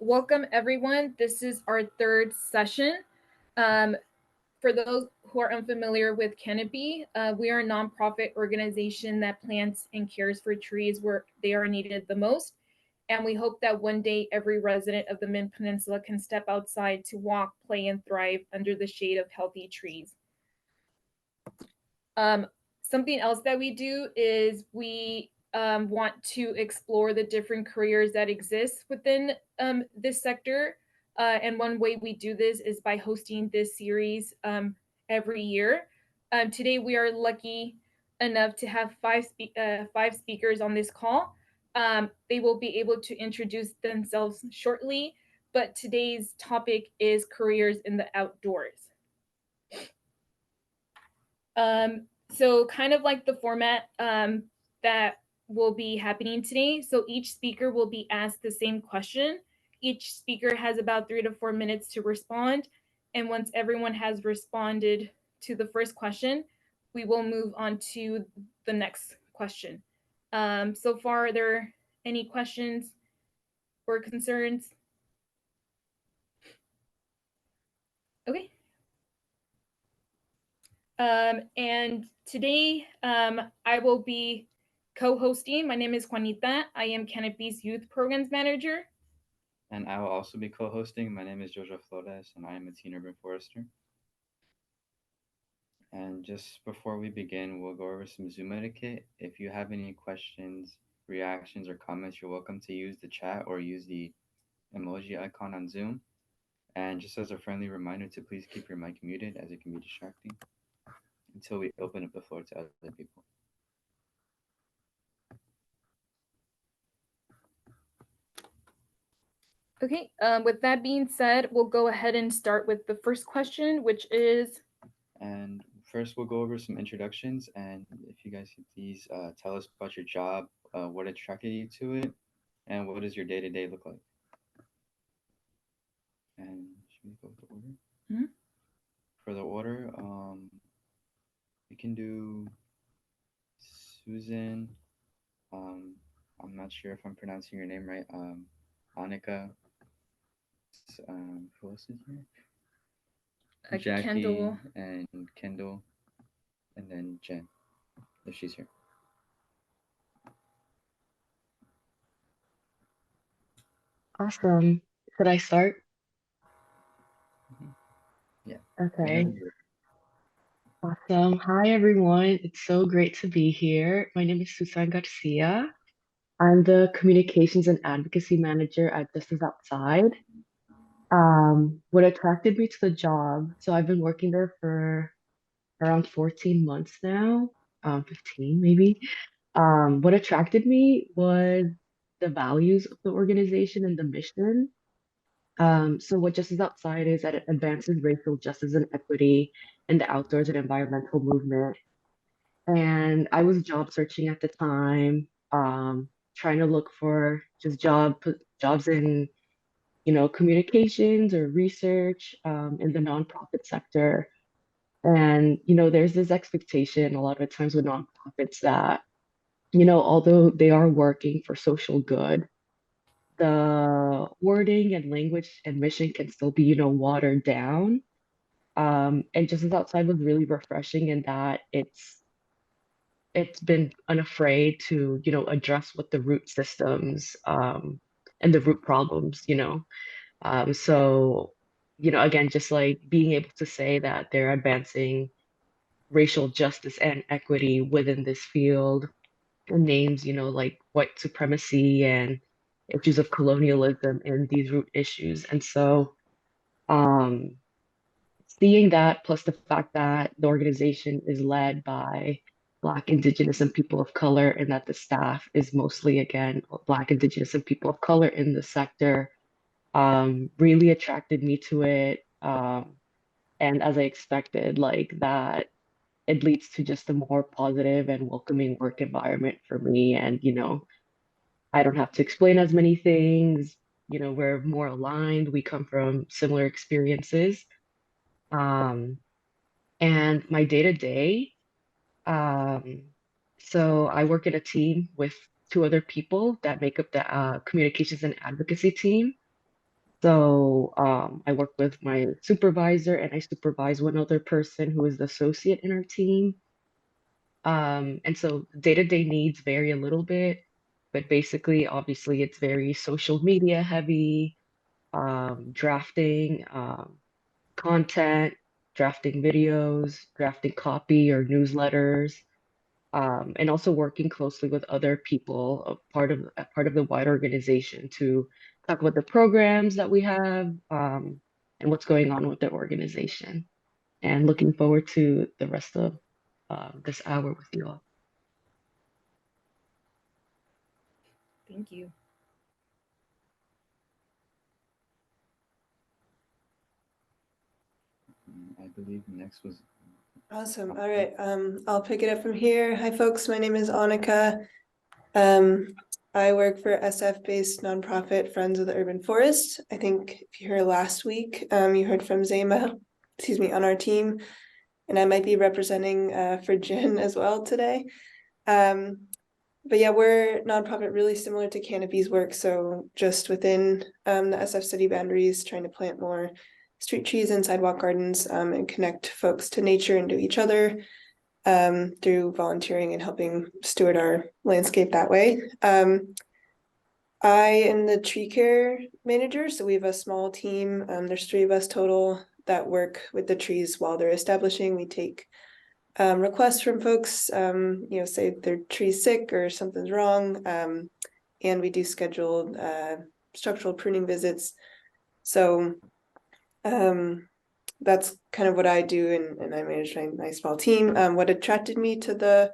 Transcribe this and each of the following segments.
Welcome everyone. This is our third session. For those who are unfamiliar with Canopy, we are a nonprofit organization that plants and cares for trees where they are needed the most. And we hope that one day every resident of the Mid Peninsula can step outside to walk, play, and thrive under the shade of healthy trees. Something else that we do is we want to explore the different careers that exist within this sector. And one way we do this is by hosting this series every year. Today, we are lucky enough to have five speakers on this call. They will be able to introduce themselves shortly, but today's topic is careers in the outdoors. So kind of like the format that will be happening today. So each speaker will be asked the same question. Each speaker has about 3 to 4 minutes to respond. And once everyone has responded to the first question, we will move on to the next question. So far, are there any questions or concerns? Okay. And today I will be co-hosting. My name is Juanita. I am Canopy's Youth Programs Manager. And I will also be co-hosting. My name is Jojo Flores, and I am a teen urban forester. And just before we begin, we'll go over some Zoom etiquette. If you have any questions, reactions, or comments, you're welcome to use the chat or use the emoji icon on Zoom. And just as a friendly reminder to please keep your mic muted as it can be distracting until we open up the floor to other people. Okay, with that being said, we'll go ahead and start with the first question, which is... And first, we'll go over some introductions. And if you guys could please tell us about your job, what attracted you to it, and what does your day-to-day look like? And should we go with the order? Mm-hmm. For the order, we can do Susan. I'm not sure if I'm pronouncing your name right. Annika. Who else is here? Jackie Kendall. And Kendall, and then Jen, if she's here. Awesome. Should I start? Yeah. Okay. Awesome. Hi, everyone. It's so great to be here. My name is Sussan Garcia. I'm the Communications and Advocacy Manager at This Is Outside. What attracted me to the job, so I've been working there for around 14 months now, 15 maybe. What attracted me was the values of the organization and the mission. So what Justice Outside is that it advances racial justice and equity in the outdoors and environmental movement. And I was job searching at the time, trying to look for just jobs in, communications or research, in the nonprofit sector. And, there's this expectation a lot of times with nonprofits that, although they are working for social good, the wording and language and mission can still be, watered down. And Just as Outside was really refreshing in that it's been unafraid to, address what the root systems and the root problems, So, again, just like being able to say that they're advancing racial justice and equity within this field, and names, like white supremacy and issues of colonialism and these root issues. And so, um, seeing that plus the fact that the organization is led by Black, Indigenous, and people of color, and that the staff is mostly, again, Black, Indigenous, and people of color in the sector, really attracted me to it. And as I expected, like that, it leads to just a more positive and welcoming work environment for me. And, I don't have to explain as many things. We're more aligned. We come from similar experiences. Um, and my day to day, um, so I work in a team with two other people that make up the communications and advocacy team. So I work with my supervisor and I supervise one other person who is the associate in our team. And so day-to-day needs vary a little bit, but basically, obviously, it's very social media heavy, drafting content, drafting videos, drafting copy or newsletters, and also working closely with other people, a part of the wide organization to talk about the programs that we have, and what's going on with the organization. And looking forward to the rest of this hour with you all. Thank you. I believe next was. Awesome. All right. I'll pick it up from here. Hi, folks. My name is Annika. I work for SF-based nonprofit Friends of the Urban Forest. I think if you heard last week, you heard from Zema, on our team, and I might be representing for Jen as well today. But yeah, we're a nonprofit really similar to Canopy's work. So just within the SF city boundaries, trying to plant more street trees and sidewalk gardens and connect folks to nature and to each other through volunteering and helping steward our landscape that way. I am the tree care manager, so we have a small team. There's 3 of us total that work with the trees while they're establishing. We take requests from folks, say their tree's sick or something's wrong, and we do scheduled structural pruning visits. So that's kind of what I do, and I manage my small team. What attracted me to the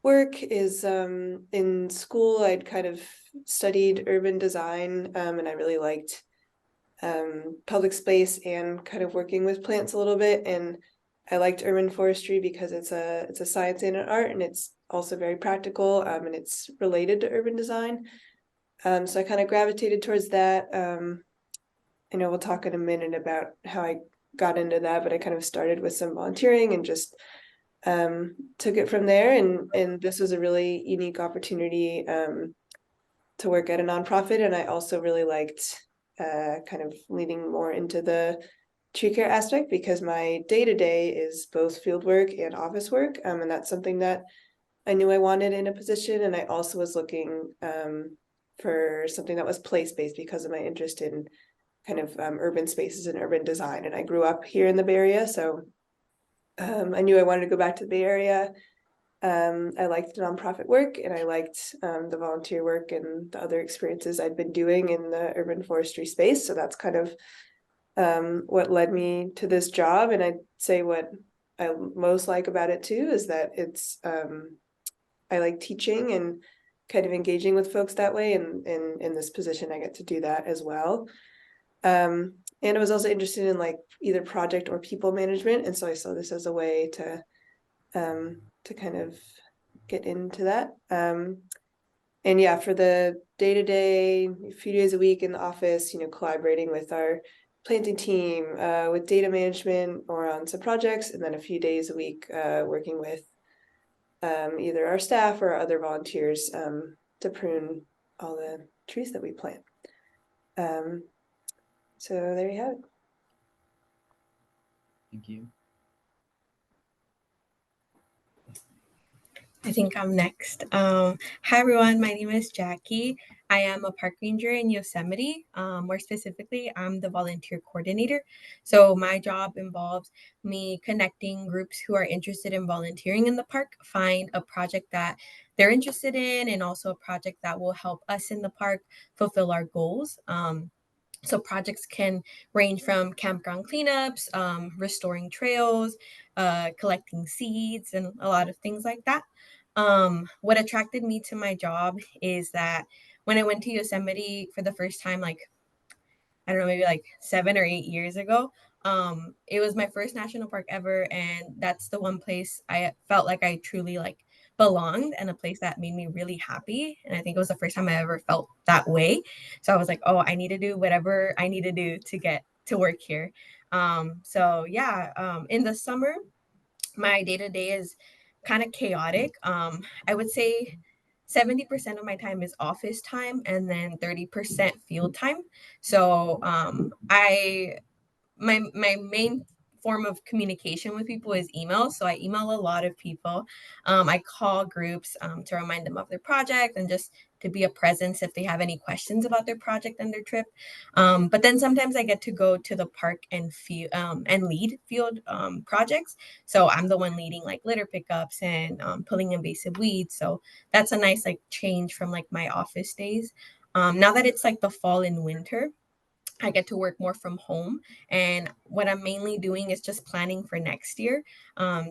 work is in school I'd kind of studied urban design, and I really liked public space and kind of working with plants a little bit, and I liked urban forestry because it's a science and an art, and it's also very practical, and it's related to urban design. So I kind of gravitated towards that. I know we'll talk in a minute about how I got into that, but I kind of started with some volunteering and just took it from there. And this was a really unique opportunity to work at a nonprofit. And I also really liked kind of leaning more into the tree care aspect because my day-to-day is both field work and office work. And that's something that I knew I wanted in a position. And I also was looking for something that was place-based because of my interest in kind of urban spaces and urban design. And I grew up here in the Bay Area, so I knew I wanted to go back to the Bay Area. I liked nonprofit work, and I liked the volunteer work and the other experiences I'd been doing in the urban forestry space. So that's kind of what led me to this job. And I'd say what I most like about it too is that it's I like teaching and kind of engaging with folks that way. And in this position, I get to do that as well. And I was also interested in like either project or people management. And so I saw this as a way to kind of get into that. And yeah, for the day-to-day, a few days a week in the office, collaborating with our planting team, with data management or on some projects, and then a few days a week working with either our staff or other volunteers to prune all the trees that we plant. So there you have it. Thank you. I think I'm next. Hi, everyone. My name is Jackie. I am a park ranger in Yosemite. More specifically, I'm the volunteer coordinator. So my job involves me connecting groups who are interested in volunteering in the park, find a project that they're interested in, and also a project that will help us in the park fulfill our goals. So projects can range from campground cleanups, restoring trails, collecting seeds, and a lot of things like that. What attracted me to my job is that when I went to Yosemite for the first time, like, I don't know, maybe like 7 or 8 years ago, it was my first national park ever. And that's the one place I felt like I truly like belonged and a place that made me really happy. And I think it was the first time I ever felt that way. So I was like, oh, I need to do whatever I need to do to get to work here. In the summer, my day to day is kind of chaotic. I would say 70% of my time is office time and then 30% field time. So my main form of communication with people is email. So I email a lot of people. I call groups to remind them of their project and just to be a presence if they have any questions about their project and their trip. But then sometimes I get to go to the park and lead field projects. So I'm the one leading like litter pickups and pulling invasive weeds. So that's a nice like change from like my office days. Now that it's like the fall and winter, I get to work more from home. And what I'm mainly doing is just planning for next year.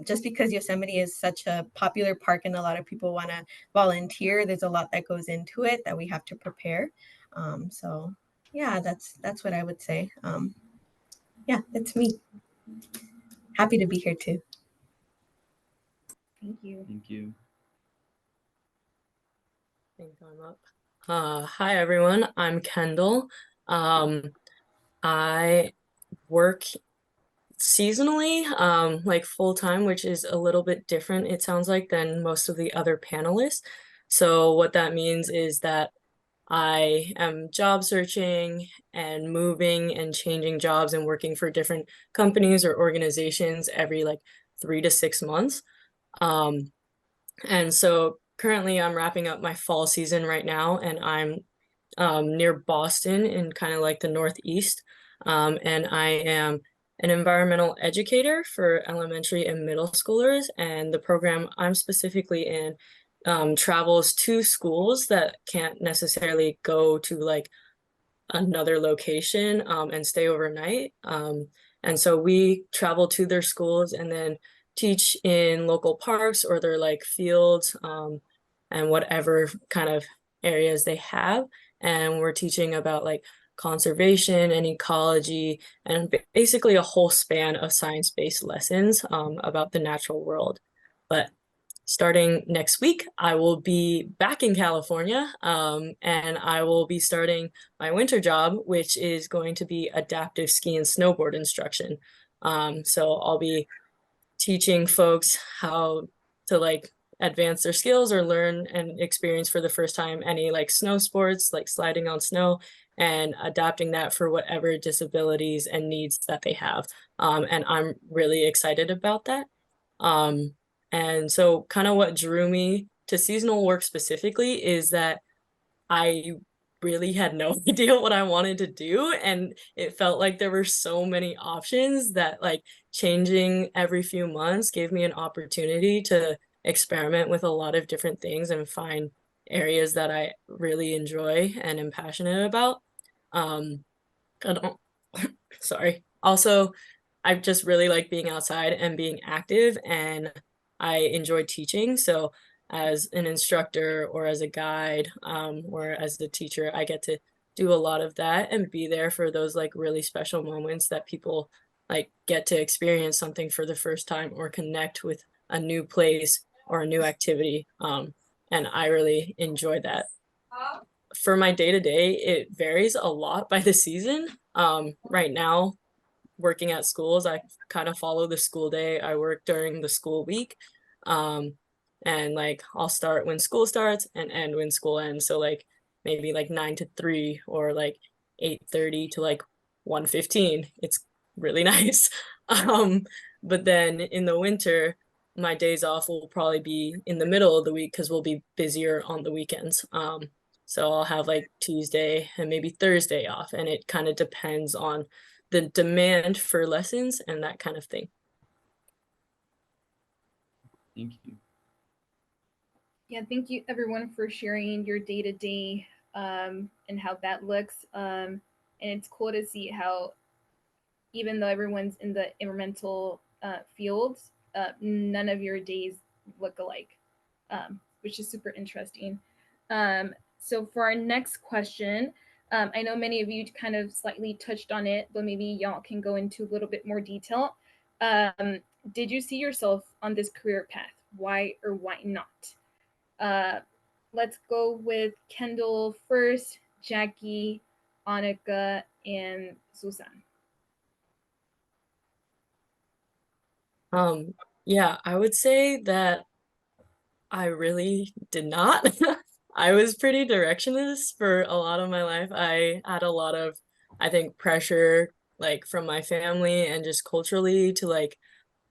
Just because Yosemite is such a popular park and a lot of people want to volunteer, there's a lot that goes into it that we have to prepare. So yeah, that's what I would say. Yeah, that's me. Happy to be here too. Thank you. Thank you. I think I'm up. Hi everyone, I'm Kendall. I work seasonally, like full time, which is a little bit different, it sounds like, than most of the other panelists. So what that means is that I am job searching and moving and changing jobs and working for different companies or organizations every like 3 to 6 months. And so currently I'm wrapping up my fall season right now, and I'm near Boston in kind of like the Northeast. And I am an environmental educator for elementary and middle schoolers. And the program I'm specifically in travels to schools that can't necessarily go to like another location and stay overnight. And so we travel to their schools and then teach in local parks or their like fields and whatever kind of areas they have. And we're teaching about like conservation and ecology and basically a whole span of science-based lessons about the natural world. But starting next week, I will be back in California, and I will be starting my winter job, which is going to be adaptive ski and snowboard instruction. So I'll be teaching folks how to like advance their skills or learn and experience for the first time any like snow sports, like sliding on snow, and adapting that for whatever disabilities and needs that they have. And I'm really excited about that. And so kind of what drew me to seasonal work specifically is that I really had no idea what I wanted to do. And it felt like there were so many options that like changing every few months gave me an opportunity to experiment with a lot of different things and find areas that I really enjoy and am passionate about. I don't, sorry. Also, I just really like being outside and being active, and I enjoy teaching. So as an instructor or as a guide or as a teacher, I get to do a lot of that and be there for those like really special moments that people like get to experience something for the first time or connect with a new place or a new activity. And I really enjoy that. For my day-to-day, it varies a lot by the season. Right now, working at schools, I kind of follow the school day. I work during the school week. And like I'll start when school starts and end when school ends. So like maybe like 9 to 3 or like 8:30 to like 1:15. It's really nice. But then in the winter, my days off will probably be in the middle of the week because we'll be busier on the weekends. So I'll have like Tuesday and maybe Thursday off, and it kind of depends on the demand for lessons and that kind of thing. Thank you. Yeah, thank you everyone for sharing your day-to-day and how that looks. And it's cool to see how even though everyone's in the environmental fields, none of your days look alike, which is super interesting. So for our next question, I know many of you kind of slightly touched on it, but maybe y'all can go into a little bit more detail. Did you see yourself on this career path? Why or why not? Let's go with Kendall first, Jackie, Annika, and Sussan. Yeah, I would say that I really did not. I was pretty directionless for a lot of my life. I had a lot of, I think, pressure like from my family and just culturally to like,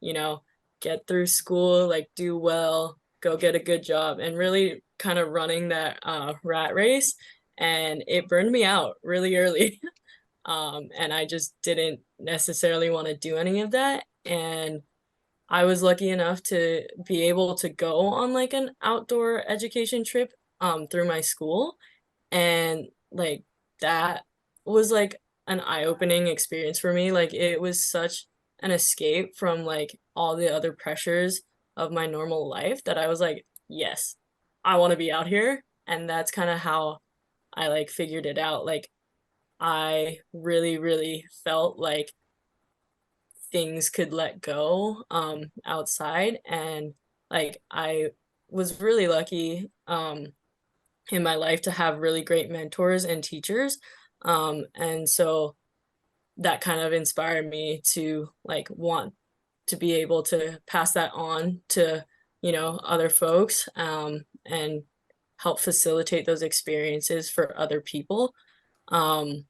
you know, get through school, like do well, go get a good job, and really kind of running that rat race. And it burned me out really early. And I just didn't necessarily want to do any of that. And I was lucky enough to be able to go on like an outdoor education trip through my school, and like that was like an eye-opening experience for me. Like it was such an escape from like all the other pressures of my normal life that I was like, yes, I want to be out here. And that's kind of how I like figured it out. Like I really, really felt like things could let go outside, and like I was really lucky in my life to have really great mentors and teachers, and so that kind of inspired me to like want to be able to pass that on to, you know, other folks, and help facilitate those experiences for other people. um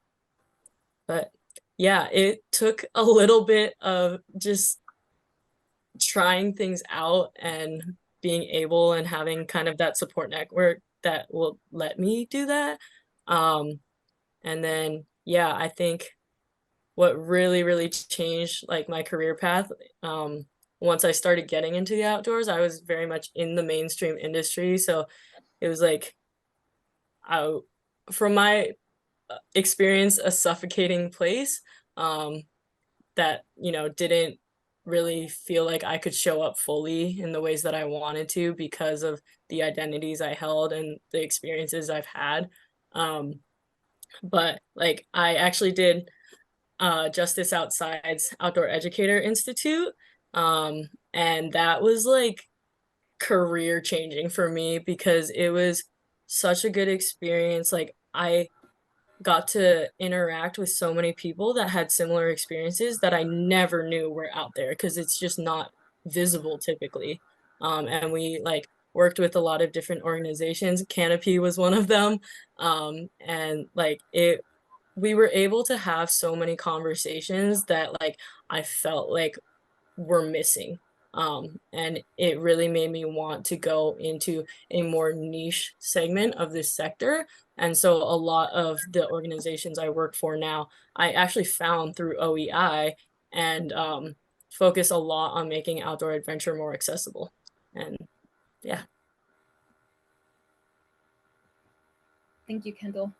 but yeah, it took a little bit of just trying things out and being able and having kind of that support network that will let me do that. And then, yeah, I think what really, really changed like my career path, once I started getting into the outdoors, I was very much in the mainstream industry. So it was like, I, from my experience, a suffocating place. That, you know, didn't really feel like I could show up fully in the ways that I wanted to because of the identities I held and the experiences I've had. But like I actually did Justice Outside's Outdoor Educator Institute. And that was like career changing for me because it was such a good experience. Like I got to interact with so many people that had similar experiences that I never knew were out there because it's just not visible typically. And we like worked with a lot of different organizations. Canopy was one of them. And like we were able to have so many conversations that like I felt like were missing. And it really made me want to go into a more niche segment of this sector. And so a lot of the organizations I work for now, I actually found through OEI, and focus a lot on making outdoor adventure more accessible. And yeah. Thank you, Kendall.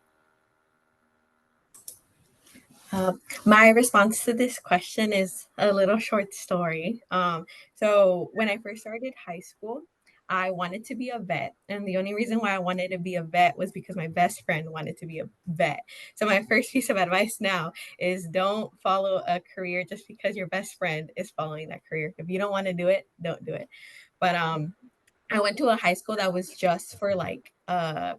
My response to this question is a little short story. So when I first started high school, I wanted to be a vet. And the only reason why I wanted to be a vet was because my best friend wanted to be a vet. So my first piece of advice now is don't follow a career just because your best friend is following that career. If you don't want to do it, don't do it. But I went to a high school that was just for like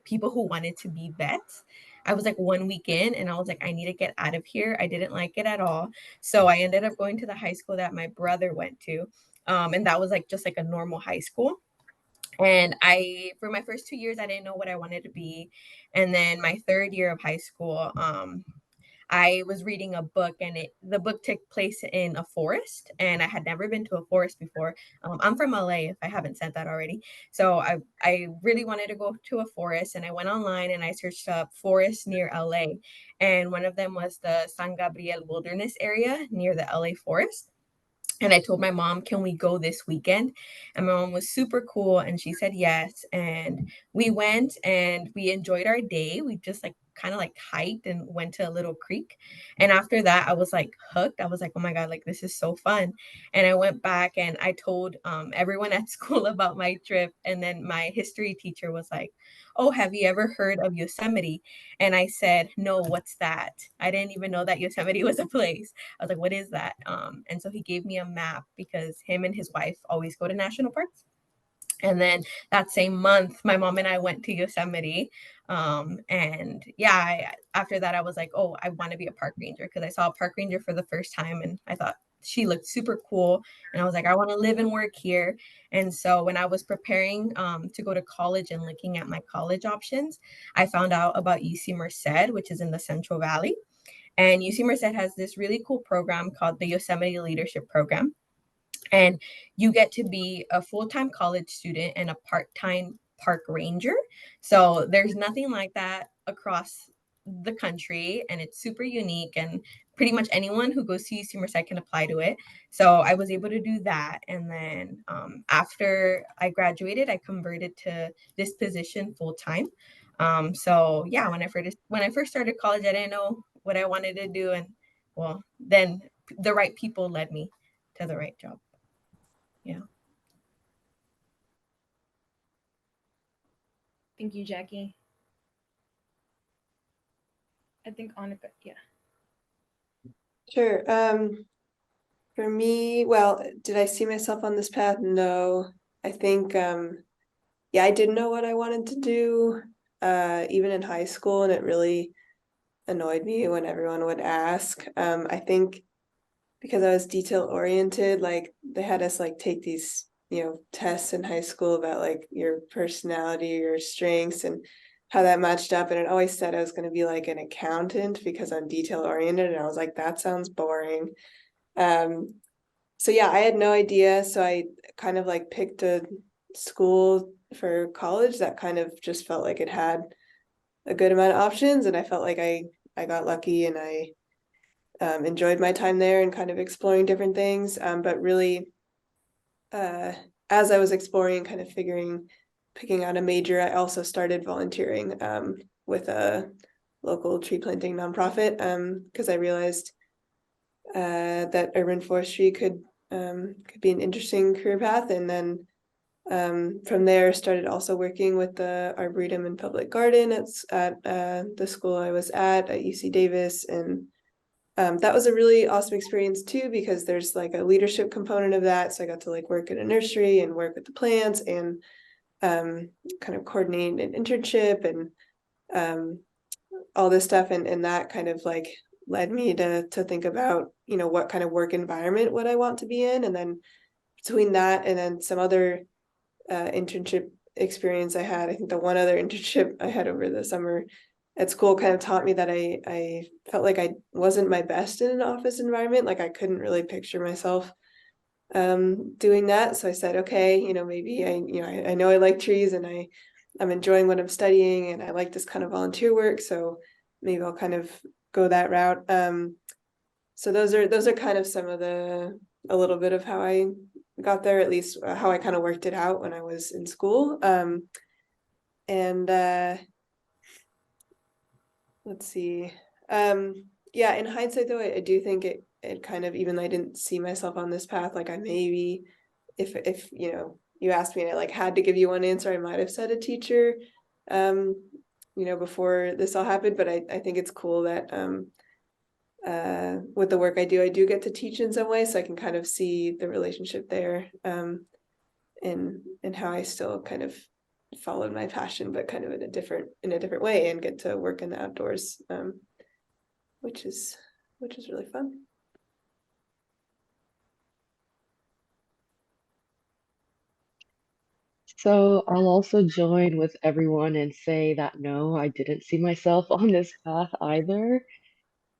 people who wanted to be vets. I was like 1 week in and I was like, I need to get out of here. I didn't like it at all. So I ended up going to the high school that my brother went to. And that was like just like a normal high school. And for my first 2 years, I didn't know what I wanted to be. And then my third year of high school, I was reading a book, and the book took place in a forest, and I had never been to a forest before. I'm from LA, if I haven't said that already. So I really wanted to go to a forest, and I went online and I searched up forests near LA, and one of them was the San Gabriel Wilderness area near the LA forest. And I told my mom, can we go this weekend? And my mom was super cool. And she said yes. And we went and we enjoyed our day. We just like kind of like hiked and went to a little creek. And after that, I was like hooked. I was like, oh my God, like this is so fun. And I went back and I told everyone at school about my trip. And then my history teacher was like, oh, have you ever heard of Yosemite? And I said, no, what's that? I didn't even know that Yosemite was a place. I was like, what is that? And so he gave me a map because him and his wife always go to national parks. And then that same month, my mom and I went to Yosemite. And yeah, after that, I was like, oh, I want to be a park ranger because I saw a park ranger for the first time. And I thought she looked super cool, and I was like, I want to live and work here. And so when I was preparing to go to college and looking at my college options, I found out about UC Merced, which is in the Central Valley. And UC Merced has this really cool program called the Yosemite Leadership Program. And you get to be a full-time college student and a part-time park ranger. So there's nothing like that across the country, and it's super unique, and pretty much anyone who goes to UC Merced can apply to it. So I was able to do that, and then after I graduated, I converted to this position full-time. So yeah, when I first started college, I didn't know what I wanted to do, and well, then the right people led me to the right job. Yeah. Thank you, Jackie. I think Annika, yeah. Sure. For me, well, did I see myself on this path? No. I think yeah, I didn't know what I wanted to do even in high school, and it really annoyed me when everyone would ask. I think because I was detail oriented, like they had us like take these, tests in high school about like your personality, your strengths, and how that matched up. And it always said I was going to be like an accountant because I'm detail oriented. And I was like, that sounds boring. So yeah, I had no idea. So I kind of like picked a school for college that kind of just felt like it had a good amount of options. And I felt like I got lucky, and I enjoyed my time there and kind of exploring different things. But really, as I was exploring and kind of picking out a major, I also started volunteering with a local tree planting nonprofit because I realized that urban forestry could be an interesting career path. And then from there, started also working with the Arboretum and Public Garden at the school I was at UC Davis. And that was a really awesome experience too, because there's like a leadership component of that. So I got to like work in a nursery and work with the plants and kind of coordinate an internship and all this stuff. And that kind of like led me to think about, what kind of work environment would I want to be in. And then between that and then some other internship experience I had, I think the one other internship I had over the summer at school kind of taught me that I felt like I wasn't my best in an office environment. Like I couldn't really picture myself doing that. So I said, okay, maybe I know I like trees, and I'm enjoying what I'm studying, and I like this kind of volunteer work. So maybe I'll kind of go that route. So those are kind of some of a little bit of how I got there, at least how I kind of worked it out when I was in school. And let's see. Yeah, in hindsight though, I do think it kind of, even though I didn't see myself on this path, like I maybe, if you asked me and I like had to give you one answer, I might have said a teacher, before this all happened. But I think it's cool that with the work I do get to teach in some way, so I can kind of see the relationship there, and how I still kind of followed my passion, but kind of in a different way, and get to work in the outdoors, which is really fun. So I'll also join with everyone and say that no, I didn't see myself on this path either.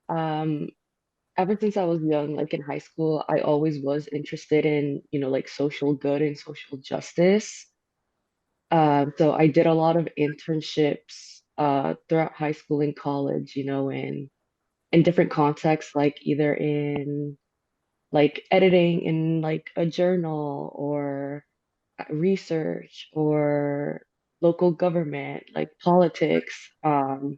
Um, Ever since I was young, like in high school, I always was interested in, like social good and social justice. So I did a lot of internships throughout high school and college, in different contexts, like either in like editing in like a journal or research or local government, like politics. So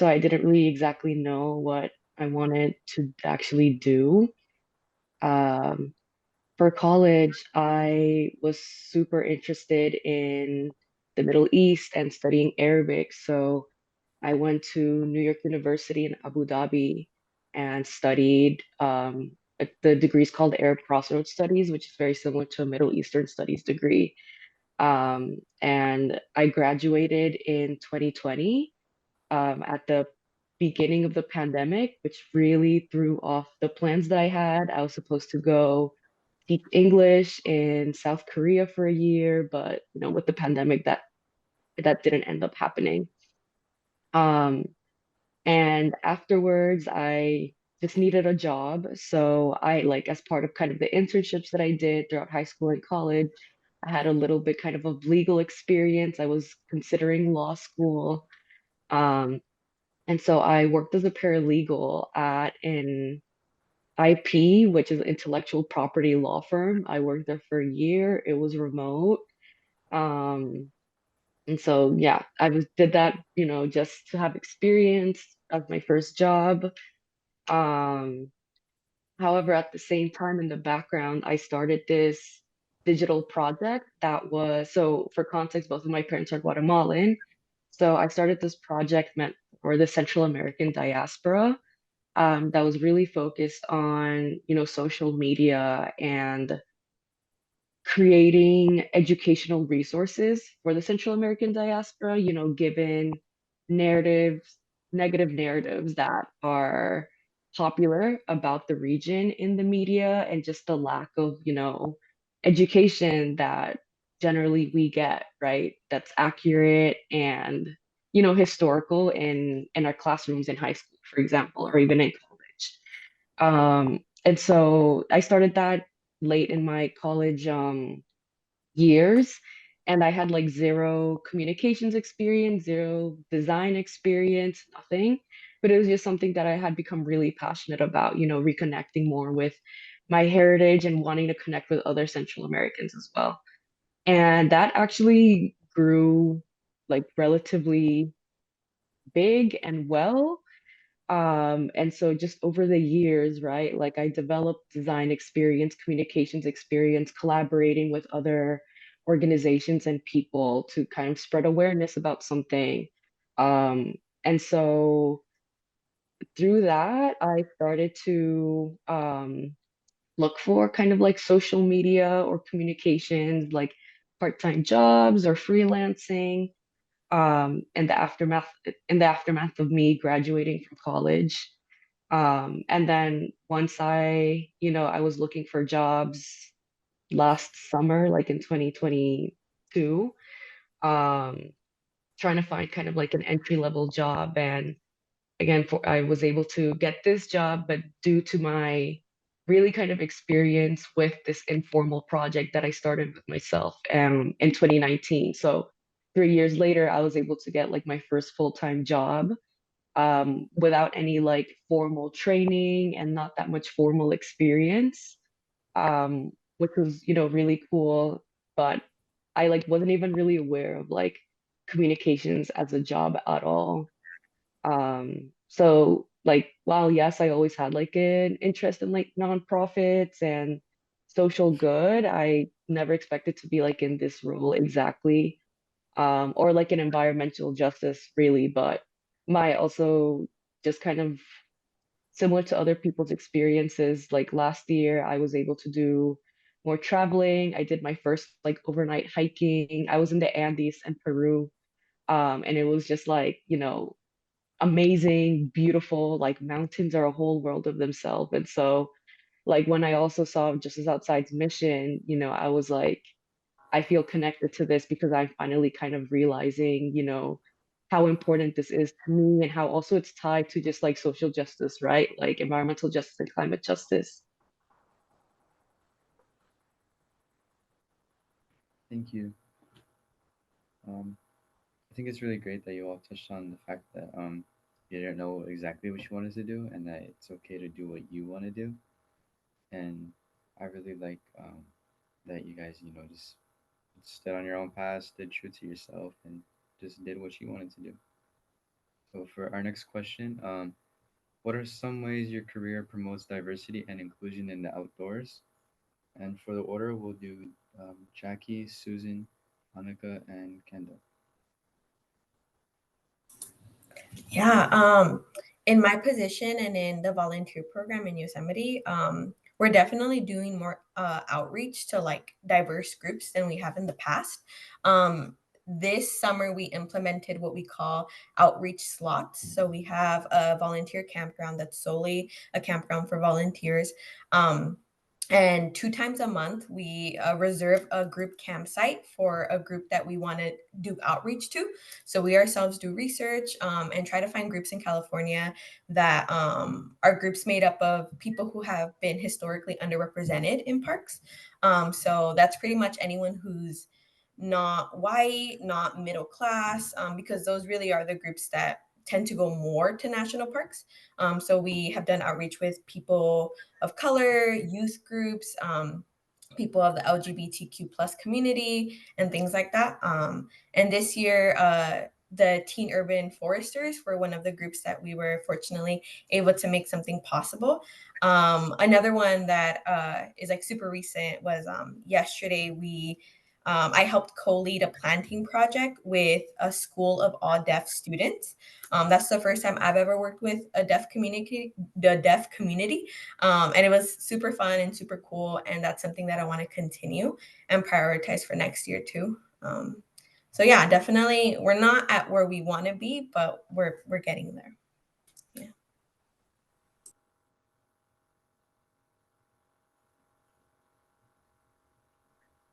I didn't really exactly know what I wanted to actually do. Um, for college, I was super interested in the Middle East and studying Arabic. So I went to New York University in Abu Dhabi and studied the degree is called Arab Crossroads Studies, which is very similar to a Middle Eastern Studies degree. And I graduated in 2020 at the beginning of the pandemic, which really threw off the plans that I had. I was supposed to go teach English in South Korea for a year, but with the pandemic, that didn't end up happening. And afterwards, I just needed a job. So I like, as part of kind of the internships that I did throughout high school and college, I had a little bit kind of legal experience. I was considering law school. Um, and so I worked as a paralegal at an IP, which is intellectual property law firm. I worked there for a year. It was remote. Um, and so yeah, did that, just to have experience as my first job. Um, However, at the same time in the background, I started this digital project that was, so for context, both of my parents are Guatemalan. So I started this project meant for the Central American diaspora, that was really focused on, social media and creating educational resources for the Central American diaspora, given narratives, negative narratives that are popular about the region in the media and just the lack of, education that generally we get, right? That's accurate and, historical in our classrooms in high school, for example, or even in college. And so I started that late in my college years, and I had like zero communications experience, zero design experience, nothing. But it was just something that I had become really passionate about, reconnecting more with my heritage and wanting to connect with other Central Americans as well. And that actually grew like relatively big and well. And so just over the years, right, like I developed design experience, communications experience, collaborating with other organizations and people to kind of spread awareness about something. Um, and so through that, I started to look for kind of like social media or communications, like part-time jobs or freelancing. In the aftermath of me graduating from college. And then once I was looking for jobs last summer, like in 2022, um, trying to find kind of like an entry level job. And again, I was able to get this job, but due to my really kind of experience with this informal project that I started with myself in 2019. So 3 years later, I was able to get like my first full-time job without any like formal training and not that much formal experience, which was, really cool. But I like wasn't even really aware of like communications as a job at all. So like, while yes, I always had like an interest in like nonprofits and social good, I never expected to be like in this role exactly, or like an environmental justice really, but my also just kind of similar to other people's experiences, like last year I was able to do more traveling. I did my first like overnight hiking. I was in the Andes and Peru. And it was just like, amazing, beautiful, like mountains are a whole world of themselves. And so like when I also saw Justice Outside's mission, I was like, I feel connected to this because I'm finally kind of realizing, how important this is to me and how also it's tied to just like social justice, right? Like environmental justice and climate justice. Thank you. I think it's really great that you all touched on the fact that you didn't know exactly what you wanted to do and that it's okay to do what you want to do. And I really like that you guys, just stood on your own path, stood true to yourself, and just did what you wanted to do. So for our next question, what are some ways your career promotes diversity and inclusion in the outdoors? And for the order, we'll do Jackie, Susan, Annika, and Kendall. Yeah, in my position and in the volunteer program in Yosemite, we're definitely doing more outreach to like diverse groups than we have in the past. this summer we implemented what we call outreach slots. So we have a volunteer campground that's solely a campground for volunteers. And 2 times a month, we reserve a group campsite for a group that we want to do outreach to. So we ourselves do research and try to find groups in California that are groups made up of people who have been historically underrepresented in parks. So that's pretty much anyone who's not white, not middle class, because those really are the groups that tend to go more to national parks. So we have done outreach with people of color, youth groups, people of the LGBTQ plus community, and things like that. And this year, the Teen Urban Foresters were one of the groups that we were fortunately able to make something possible. Another one that is like super recent was yesterday I helped co-lead a planting project with a school of all deaf students. That's the first time I've ever worked with a deaf community, and it was super fun and super cool. And that's something that I want to continue and prioritize for next year too. So yeah, definitely, we're not at where we want to be, but we're getting there. Yeah.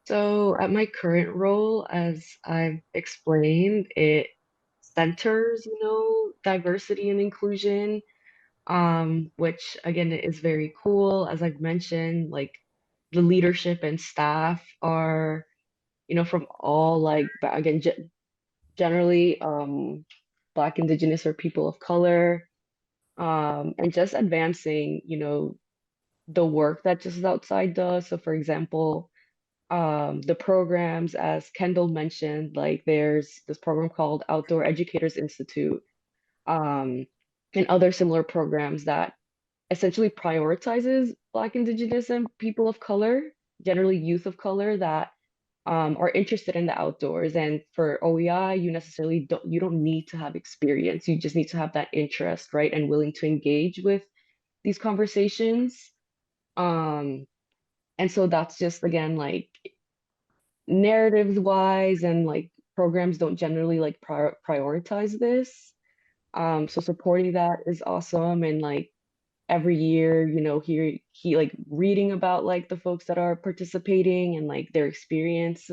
So at my current role, as I've explained, it centers, diversity and inclusion, which again is very cool. As I've mentioned, like the leadership and staff are, from all like, again, generally Black, Indigenous, or people of color, and just advancing, the work that Just Outside does. So for example, the programs, as Kendall mentioned, like there's this program called Outdoor Educators Institute, um, and other similar programs that essentially prioritizes Black, Indigenous, and people of color, generally youth of color that are interested in the outdoors. And for OEI, you don't need to have experience. You just need to have that interest, right, and willing to engage with these conversations. Um, and so that's just again like narratives wise and like programs don't generally like prioritize this. So supporting that is awesome. And like every year, he like reading about like the folks that are participating and like their experience.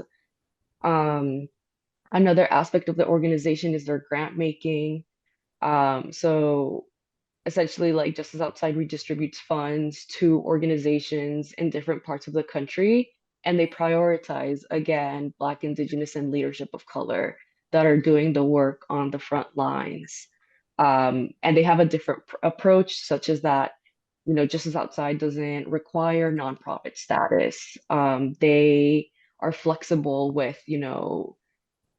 Um, Another aspect of the organization is their grant making. So essentially like Justice Outside redistributes funds to organizations in different parts of the country, and they prioritize again Black, Indigenous, and leadership of color that are doing the work on the front lines. And they have a different approach, such as that, Justice Outside doesn't require nonprofit status. They are flexible with,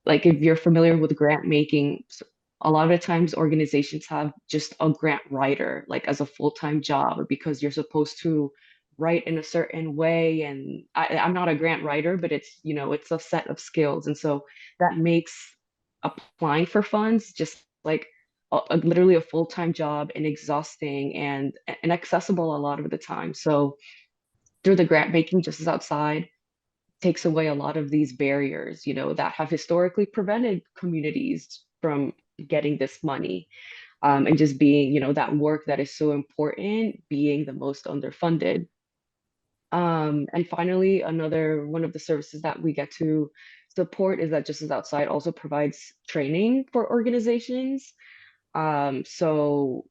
like if you're familiar with grant making, a lot of the times organizations have just a grant writer, like as a full-time job, because you're supposed to write in a certain way. And I'm not a grant writer, but it's a set of skills. And so that makes applying for funds just like literally a full-time job and exhausting and inaccessible a lot of the time. So through the grant making, Just as Outside takes away a lot of these barriers, that have historically prevented communities from getting this money, and just being, that work that is so important, being the most underfunded. And finally, another one of the services that we get to support is that Just as Outside also provides training for organizations. So,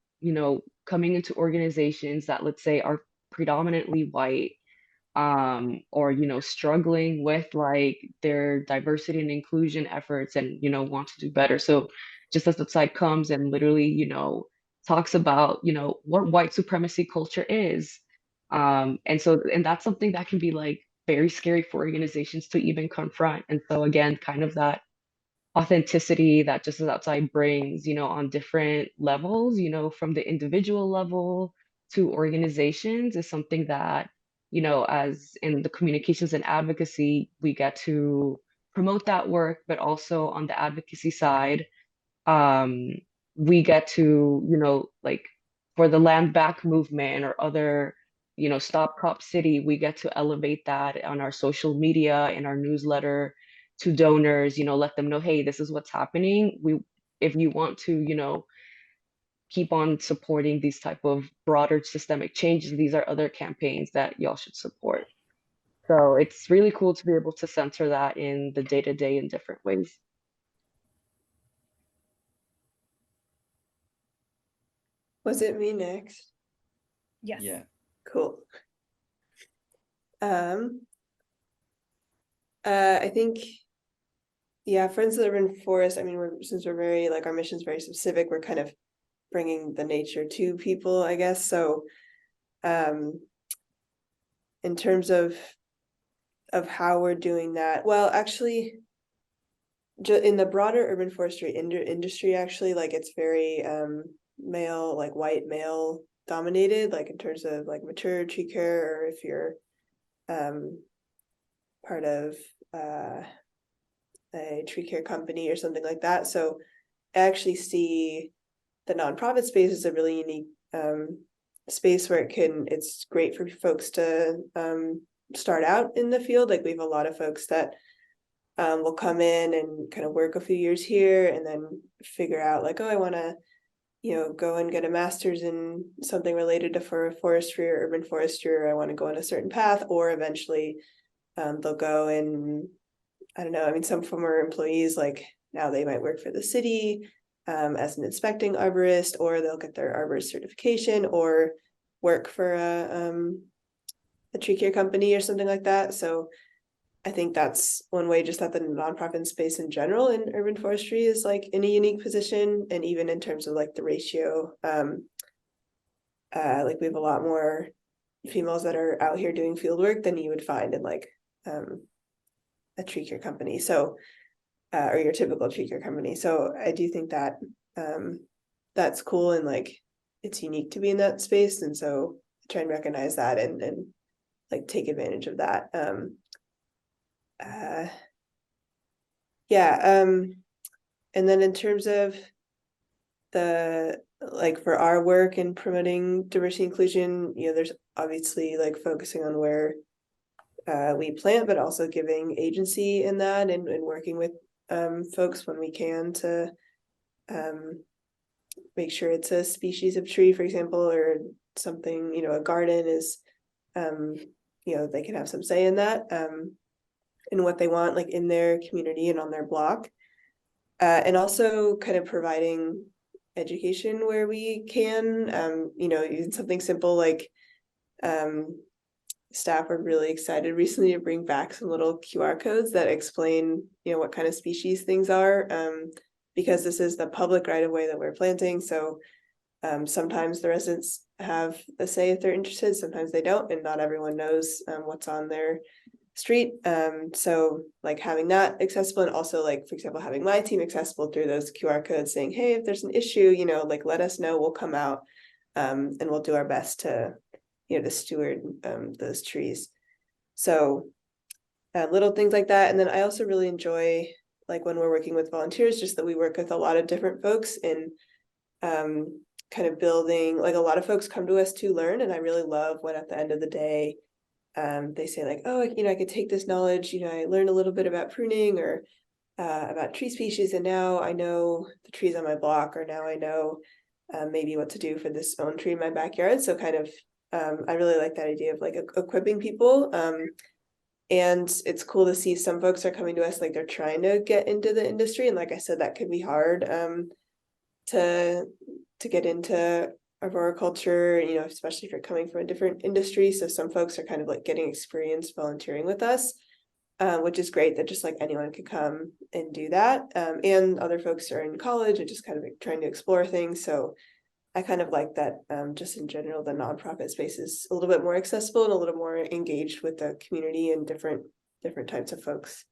coming into organizations that, let's say, are predominantly white, or struggling with like their diversity and inclusion efforts and want to do better. So Just as the side comes and literally talks about what white supremacy culture is, and that's something that can be like very scary for organizations to even confront. And so again, kind of that authenticity that Just as Outside brings, on different levels, from the individual level to organizations, is something that, as in the communications and advocacy, we get to promote that work, but also on the advocacy side, um, we get to, like for the Land Back movement or other, Stop Cop City, we get to elevate that on our social media, in our newsletter, to donors, let them know, hey, this is what's happening. If you want to, keep on supporting these type of broader systemic changes, these are other campaigns that y'all should support. So it's really cool to be able to center that in the day-to-day in different ways. Was it me next? Yes. Yeah. Cool. I think, yeah, Friends of the Urban Forest, I mean, since we're very, like, our mission's very specific, we're kind of bringing the nature to people, I guess. So in terms of how we're doing that, well, actually, in the broader urban forestry industry, actually, like, it's very male, like white male dominated, like in terms of like mature tree care, or if you're part of a tree care company or something like that. So I actually see the nonprofit space is a really unique space where it's great for folks to start out in the field. Like, we have a lot of folks that will come in and kind of work a few years here and then figure out, like, oh, I want to, go and get a master's in something related to forestry or urban forestry, or I want to go on a certain path, or eventually they'll go and, I don't know, I mean, some former employees, like, now they might work for the city as an inspecting arborist, or they'll get their arborist certification, or work for a tree care company or something like that. So I think that's one way, just that the nonprofit space in general in urban forestry is like in a unique position. And even in terms of like the ratio, like, we have a lot more females that are out here doing field work than you would find in like a tree care company. So or your typical tree care company. So I do think that that's cool, and like, it's unique to be in that space. And so I try and recognize that and like take advantage of that. Yeah. And then in terms of the, like, for our work in promoting diversity inclusion, there's obviously like focusing on where we plant, but also giving agency in that, and working with folks when we can to make sure it's a species of tree, for example, or something, a garden is, they can have some say in that, in what they want, like, in their community and on their block. And also kind of providing education where we can, even something simple like staff were really excited recently to bring back some little QR codes that explain, what kind of species things are, because this is the public right of way that we're planting. So sometimes the residents have a say if they're interested, sometimes they don't, and not everyone knows what's on their street. So like having that accessible, and also, like, for example, having my team accessible through those QR codes saying, hey, if there's an issue, like, let us know, we'll come out and we'll do our best to to steward those trees. So little things like that. And then I also really enjoy, like, when we're working with volunteers, just that we work with a lot of different folks in kind of building, like, a lot of folks come to us to learn, and I really love when at the end of the day they say, like, oh, I could take this knowledge, I learned a little bit about pruning or about tree species, and now I know the trees on my block, or now I know maybe what to do for this own tree in my backyard. So kind of I really like that idea of like equipping people. And it's cool to see some folks are coming to us, like, they're trying to get into the industry, and like I said, that could be hard to get into arboriculture, especially if you're coming from a different industry. So some folks are kind of like getting experience volunteering with us, which is great, that just like anyone could come and do that. And other folks are in college and just kind of trying to explore things. So I kind of like that, just in general, the nonprofit space is a little bit more accessible and a little more engaged with the community and different types of folks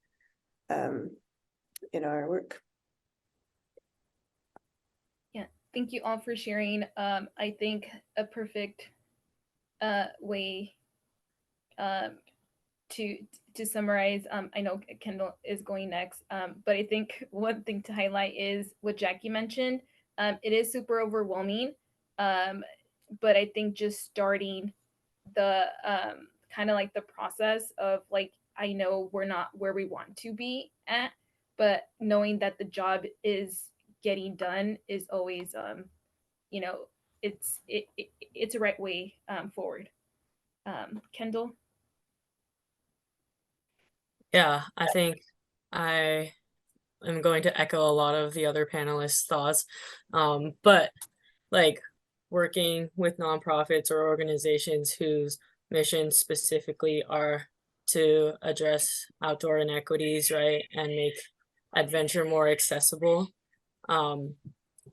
in our work. Yeah, thank you all for sharing. I think a perfect way to summarize, I know Kendall is going next, but I think one thing to highlight is what Jackie mentioned. It is super overwhelming, but I think just starting the kind of like the process of like I know we're not where we want to be at, but knowing that the job is getting done is always, you know, it's a right way forward. Kendall? Yeah, I think I am going to echo a lot of the other panelists' thoughts. But like working with nonprofits or organizations whose missions specifically are to address outdoor inequities, right, and make adventure more accessible. And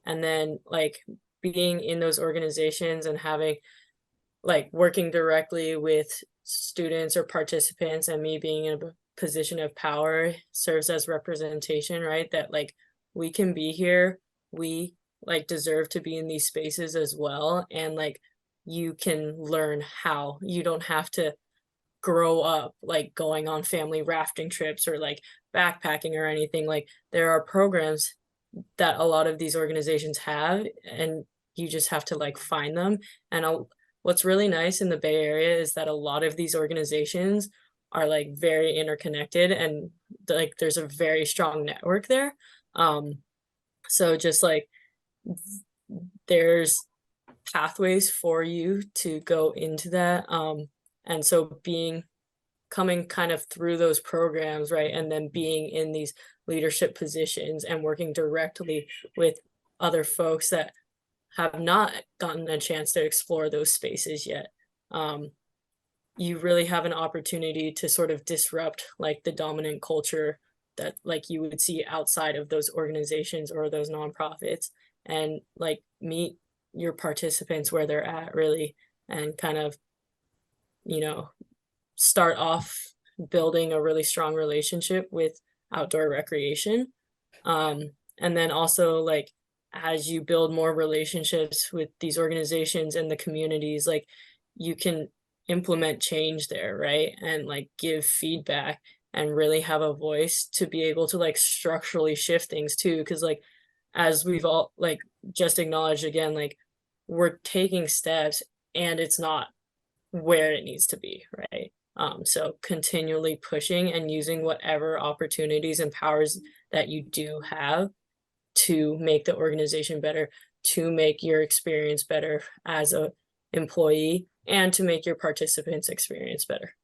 then like being in those organizations and having like working directly with students or participants, and me being in a position of power serves as representation, right? That like we can be here, we like deserve to be in these spaces as well, and like you can learn how. You don't have to grow up like going on family rafting trips or like backpacking or anything. Like there are programs that a lot of these organizations have, and you just have to like find them. And what's really nice in the Bay Area is that a lot of these organizations are like very interconnected, and like there's a very strong network there. So just like there's pathways for you to go into that. And so coming kind of through those programs, right, and then being in these leadership positions and working directly with other folks that have not gotten a chance to explore those spaces yet, you really have an opportunity to sort of disrupt like the dominant culture that like you would see outside of those organizations or those nonprofits, and like meet your participants where they're at really, and kind of, you know, start off building a really strong relationship with outdoor recreation. And then also like as you build more relationships with these organizations and the communities, like you can implement change there, right? And like give feedback and really have a voice to be able to like structurally shift things too. Cause like as we've all like just acknowledged again, like we're taking steps and it's not where it needs to be, right? So continually pushing and using whatever opportunities and powers that you do have to make the organization better, to make your experience better as a employee, and to make your participants' experience better.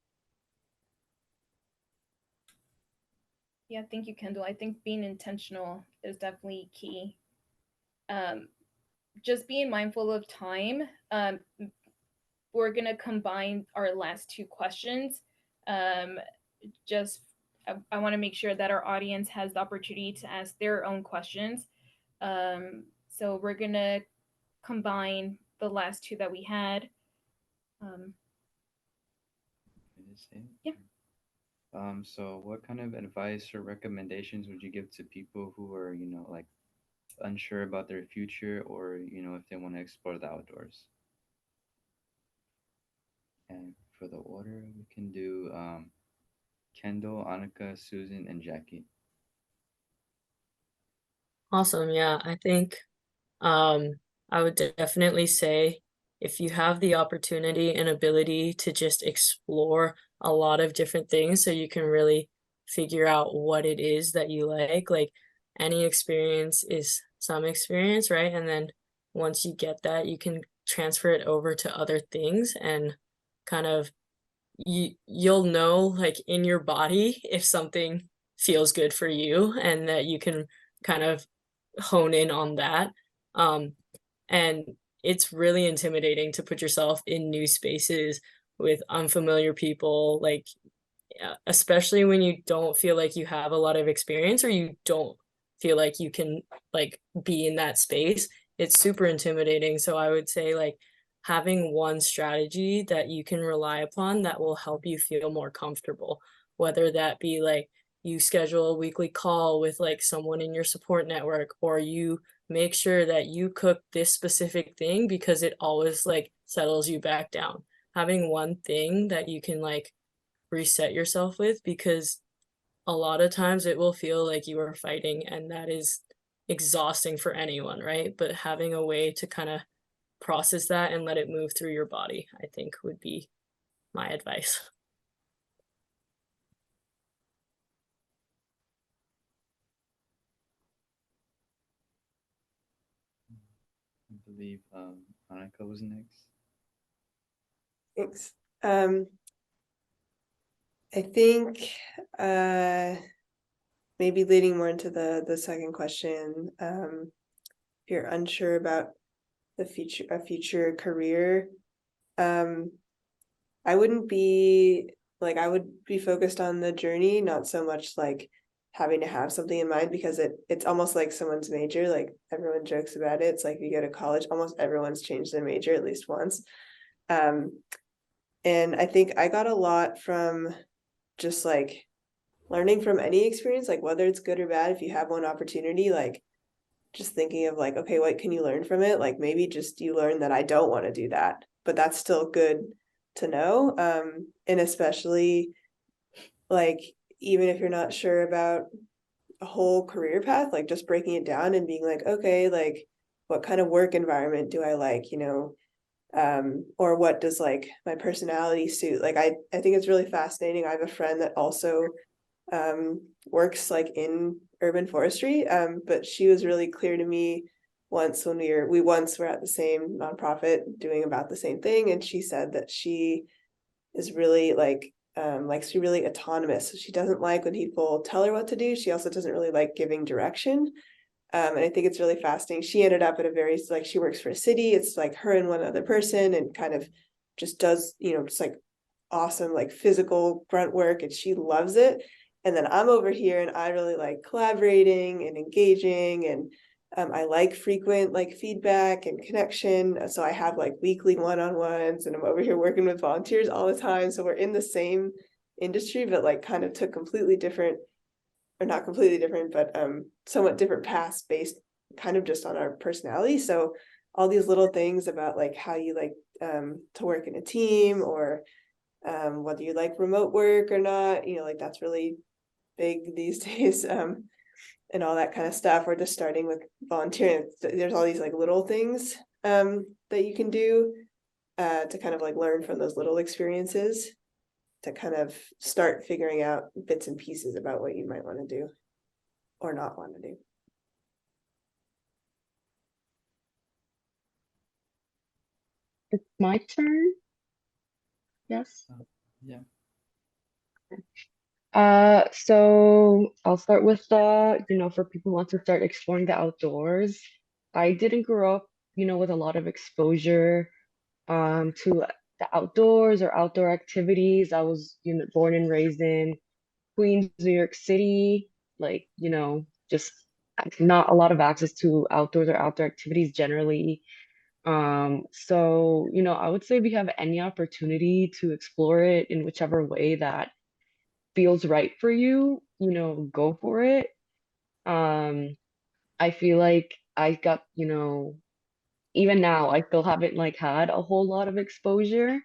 Yeah, thank you, Kendall. I think being intentional is definitely key. Just being mindful of time. We're gonna combine our last two questions. Just I want to make sure that our audience has the opportunity to ask their own questions. So we're gonna combine the last two that we had. Yeah. So what kind of advice or recommendations would you give to people who are, you know, like unsure about their future, or, you know, if they want to explore the outdoors? And for the order, we can do Kendall, Annika, Susan, and Jackie. Awesome. Yeah, I think I would definitely say if you have the opportunity and ability to just explore a lot of different things so you can really figure out what it is that you like any experience is some experience, right? And then once you get that, you can transfer it over to other things, and kind of you'll know like in your body if something feels good for you, and that you can kind of hone in on that. And it's really intimidating to put yourself in new spaces with unfamiliar people, like especially when you don't feel like you have a lot of experience, or you don't feel like you can like be in that space. It's super intimidating. So I would say like having one strategy that you can rely upon that will help you feel more comfortable, whether that be like you schedule a weekly call with like someone in your support network, or you make sure that you cook this specific thing because it always like settles you back down. Having one thing that you can like reset yourself with, because a lot of times it will feel like you are fighting, and that is exhausting for anyone, right? But having a way to kind of process that and let it move through your body, I think would be my advice. believe Annika was next. Thanks. I think maybe leading more into the second question, if you're unsure about a future career, I wouldn't be like, I would be focused on the journey, not so much like having to have something in mind, because it's almost like someone's major. Like everyone jokes about it. It's like you go to college, almost everyone's changed their major at least once. And I think I got a lot from just like learning from any experience, like whether it's good or bad. If you have one opportunity, like just thinking of like, okay, what can you learn from it? Like maybe just you learn that I don't want to do that, but that's still good to know. And especially like, even if you're not sure about a whole career path, like just breaking it down and being like, okay, like what kind of work environment do I like, or what does like my personality suit? Like I think it's really fascinating. I have a friend that also works like in urban forestry, but she was really clear to me once when we once were at the same nonprofit doing about the same thing, and she said that she is really like likes to be really autonomous. So she doesn't like when people tell her what to do. She also doesn't really like giving direction. And I think it's really fascinating. She ended up at a very, like, she works for a city. It's like her and one other person, and kind of just does, just like awesome, like physical grunt work, and she loves it. And then I'm over here and I really like collaborating and engaging, and I like frequent like feedback and connection. So I have like weekly one-on-ones, and I'm over here working with volunteers all the time. So we're in the same industry, but like kind of took completely different, or not completely different, but somewhat different paths based kind of just on our personality. So all these little things about like how you like to work in a team, or whether you like remote work or not, like that's really big these days, and all that kind of stuff. Or just starting with volunteering, there's all these like little things that you can do to kind of like learn from those little experiences, to kind of start figuring out bits and pieces about what you might want to do or not want to do. It's my turn. Yes. Yeah. So I'll start with for people who want to start exploring the outdoors. I didn't grow up, with a lot of exposure to the outdoors or outdoor activities. I was, born and raised in Queens, New York City, like, just not a lot of access to outdoors or outdoor activities generally. So, I would say if you have any opportunity to explore it in whichever way that feels right for you, go for it. Um, I feel like I got, even now I still haven't like had a whole lot of exposure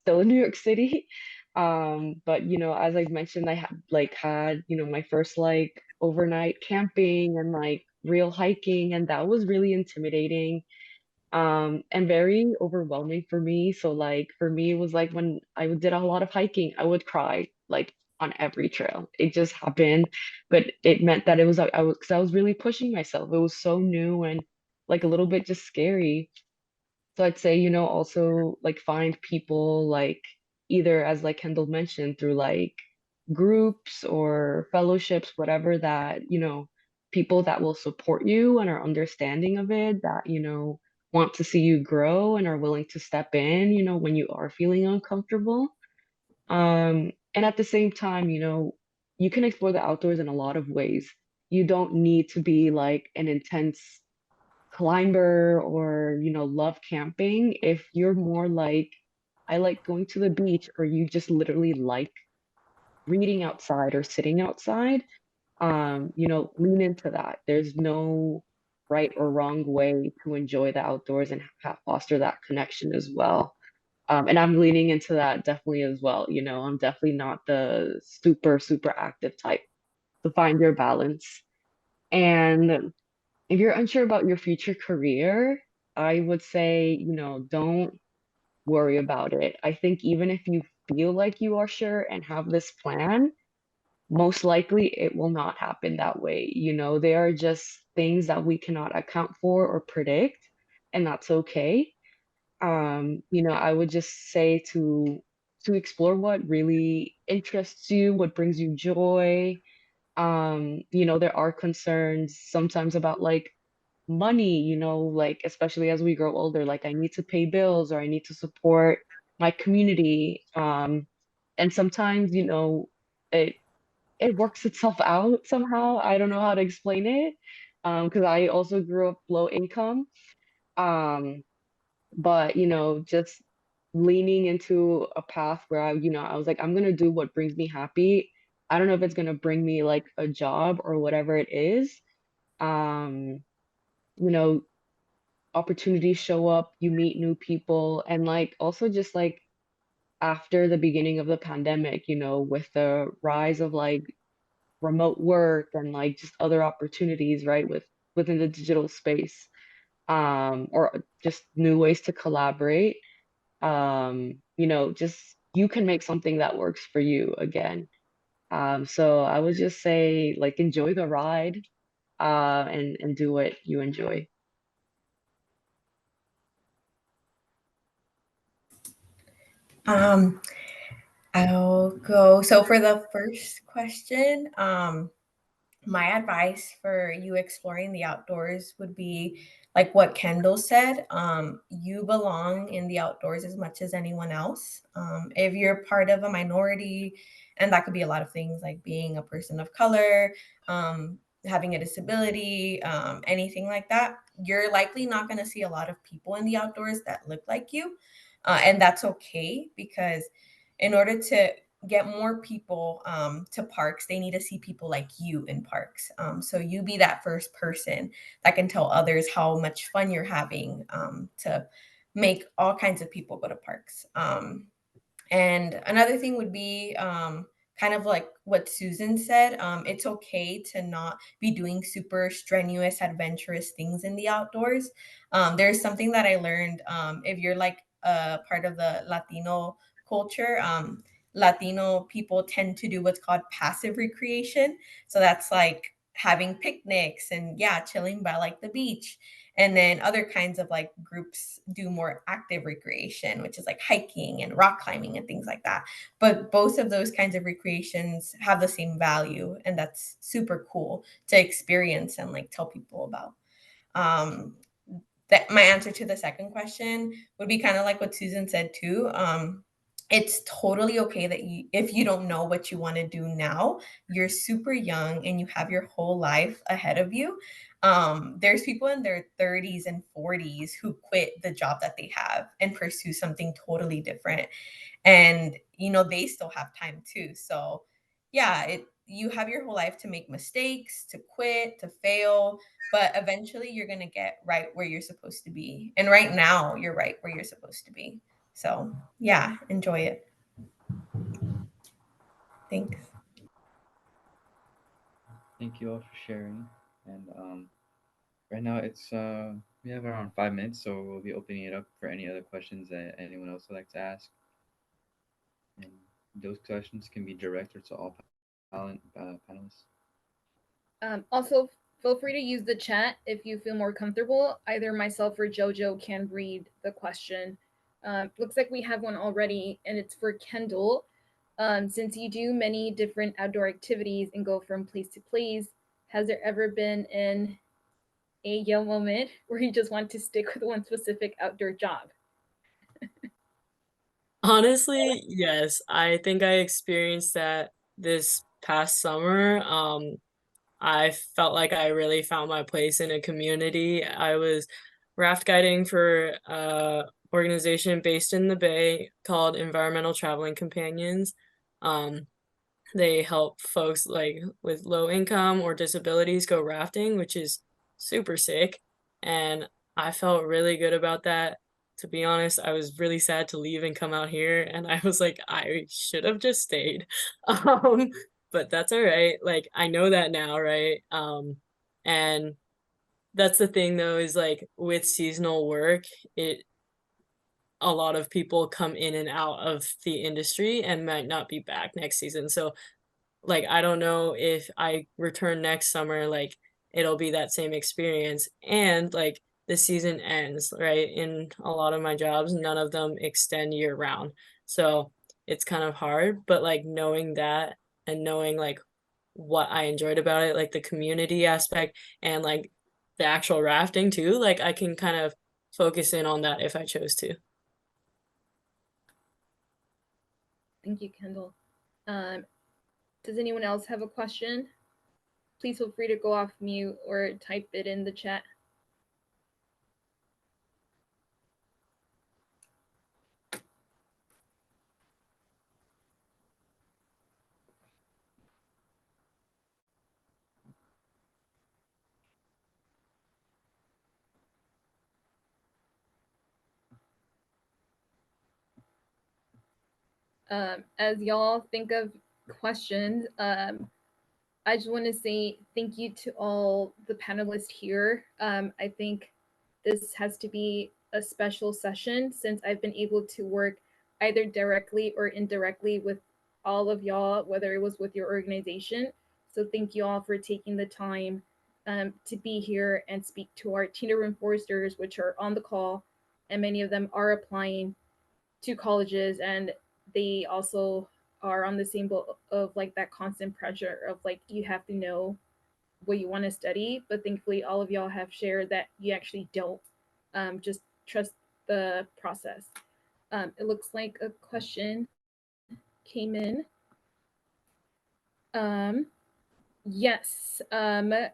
still in New York City. But as I've mentioned, I had my first like overnight camping and like real hiking, and that was really intimidating and very overwhelming for me. So like for me, it was like when I did a lot of hiking, I would cry like on every trail. It just happened, but it meant that it was like because I was really pushing myself. It was so new and like a little bit just scary. So I'd say, also like find people like either as like Kendall mentioned through like groups or fellowships, whatever that, people that will support you and are understanding of it, that, want to see you grow and are willing to step in, when you are feeling uncomfortable. And at the same time, you can explore the outdoors in a lot of ways. You don't need to be like an intense climber or love camping. If you're more like I like going to the beach, or you just literally like reading outside or sitting outside, lean into that. There's no right or wrong way to enjoy the outdoors and foster that connection as well. And I'm leaning into that definitely as well. I'm definitely not the super super active type, so find your balance. And if you're unsure about your future career, I would say, don't worry about it. I think even if you feel like you are sure and have this plan, most likely it will not happen that way. There are just things that we cannot account for or predict. and that's okay. I would just say to explore what really interests you, what brings you joy. There are concerns sometimes about like money, like especially as we grow older, like I need to pay bills or I need to support my community. And sometimes, it it works itself out somehow. I don't know how to explain it. Because I also grew up low income. Um, but just leaning into a path where I was like, I'm gonna do what brings me happy. I don't know if it's gonna bring me like a job or whatever it is. Um, you know, Opportunities show up, you meet new people, and like also just like after the beginning of the pandemic, with the rise of like remote work and like just other opportunities, right, within the digital space, or just new ways to collaborate. Just you can make something that works for you again. So I would just say like enjoy the ride, and do what you enjoy. Um, I'll go. So for the first question, my advice for you exploring the outdoors would be like what Kendall said. You belong in the outdoors as much as anyone else. If you're part of a minority, and that could be a lot of things like being a person of color, having a disability, anything like that, you're likely not going to see a lot of people in the outdoors that look like you. And that's okay because in order to get more people to parks, they need to see people like you in parks. So you be that first person that can tell others how much fun you're having, to make all kinds of people go to parks. And another thing would be kind of like what Susan said. It's okay to not be doing super strenuous, adventurous things in the outdoors. There's something that I learned, if you're like a part of the Latino culture. Latino people tend to do what's called passive recreation. So that's like having picnics and yeah, chilling by like the beach. And then other kinds of like groups do more active recreation, which is like hiking and rock climbing and things like that. But both of those kinds of recreations have the same value. And that's super cool to experience and like tell people about. Um, that my answer to the second question would be kind of like what Susan said too. It's totally okay that if you don't know what you want to do now, you're super young and you have your whole life ahead of you. There's people in their 30s and 40s who quit the job that they have and pursue something totally different. And, they still have time too. So yeah, you have your whole life to make mistakes, to quit, to fail, but eventually you're going to get right where you're supposed to be. And right now you're right where you're supposed to be. So yeah, enjoy it. Thanks. Thank you all for sharing. And right now it's we have around 5 minutes, so we'll be opening it up for any other questions that anyone else would like to ask. And those questions can be directed to all panelists. Also, feel free to use the chat if you feel more comfortable. Either myself or Jojo can read the question. Looks like we have one already, and it's for Kendall. Since you do many different outdoor activities and go from place to place, has there ever been a Yale moment where you just want to stick with one specific outdoor job? Honestly, yes. I think I experienced that this past summer. I felt like I really found my place in a community. I was raft guiding for a organization based in the Bay called Environmental Traveling Companions. Um, they help folks like with low income or disabilities go rafting, which is super sick. And I felt really good about that. To be honest, I was really sad to leave and come out here, and I was like, I should have just stayed. Um, but that's all right. Like I know that now, right? And that's the thing though, is like with seasonal work, it a lot of people come in and out of the industry and might not be back next season. So like I don't know if I return next summer, like it'll be that same experience. And like the season ends, right? In a lot of my jobs, none of them extend year round. So it's kind of hard, but like knowing that and knowing like what I enjoyed about it, like the community aspect and like the actual rafting too, like I can kind of focus in on that if I chose to. Thank you, Kendall. Does anyone else have a question? Please feel free to go off mute or type it in the chat. As y'all think of questions, I just want to say thank you to all the panelists here. I think this has to be a special session since I've been able to work either directly or indirectly with all of y'all, whether it was with your organization. So thank you all for taking the time to be here and speak to our Teen Urban Foresters, which are on the call, and many of them are applying to colleges, and they also are on the same boat of like that constant pressure of like you have to know what you want to study, but thankfully all of y'all have shared that you actually don't. Just trust the process. It looks like a question came in. Yes, I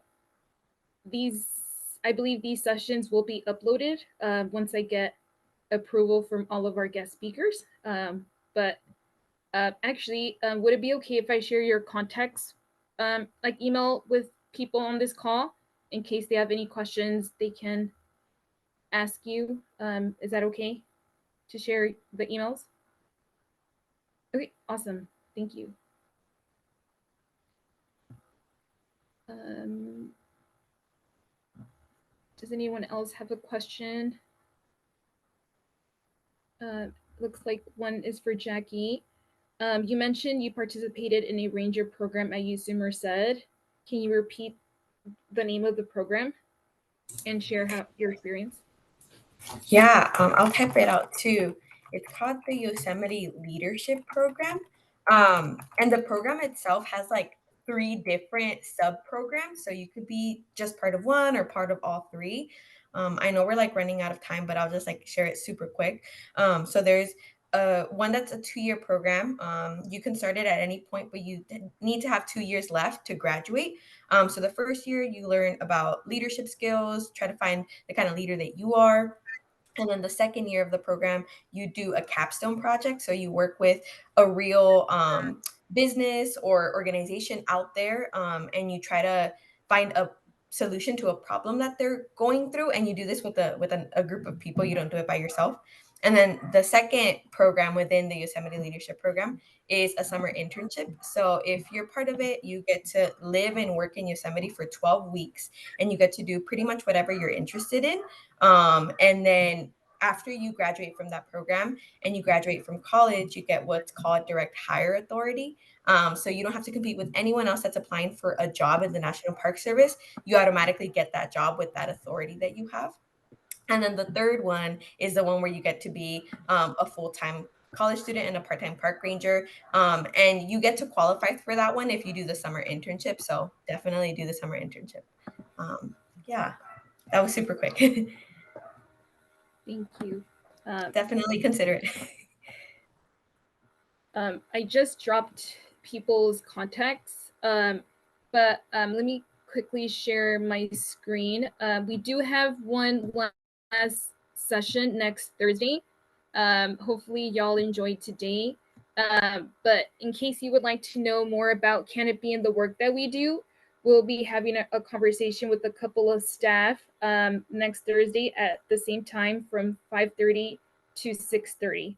believe these sessions will be uploaded once I get approval from all of our guest speakers. But actually, would it be okay if I share your contacts, like email with people on this call in case they have any questions they can ask you? Is that okay to share the emails? Okay, awesome. Thank you. Does anyone else have a question? Looks like one is for Jackie. You mentioned you participated in a ranger program at UC Merced. Can you repeat the name of the program and share your experience? Yeah, I'll type it out too. It's called the Yosemite Leadership Program. And the program itself has like 3 different sub programs. So you could be just part of one or part of all 3. I know we're like running out of time, but I'll just like share it super quick. So there's one that's a 2-year program. You can start it at any point, but you need to have 2 years left to graduate. So the first year you learn about leadership skills, try to find the kind of leader that you are. And then the second year of the program, you do a capstone project. So you work with a real business or organization out there, and you try to find a solution to a problem that they're going through. And you do this with a group of people. You don't do it by yourself. And then the second program within the Yosemite Leadership Program is a summer internship. So if you're part of it, you get to live and work in Yosemite for 12 weeks, and you get to do pretty much whatever you're interested in. And then after you graduate from that program and you graduate from college, you get what's called direct hire authority. So you don't have to compete with anyone else that's applying for a job in the National Park Service. You automatically get that job with that authority that you have. And then the third one is the one where you get to be a full-time college student and a part-time park ranger. And you get to qualify for that one if you do the summer internship. So definitely do the summer internship. Yeah, that was super quick. Thank you. Definitely consider it. I just dropped people's contacts, but let me quickly share my screen. We do have one last session next Thursday. Hopefully y'all enjoyed today. But in case you would like to know more about Canopy and the work that we do, we'll be having a conversation with a couple of staff next Thursday at the same time from 5:30 to 6:30.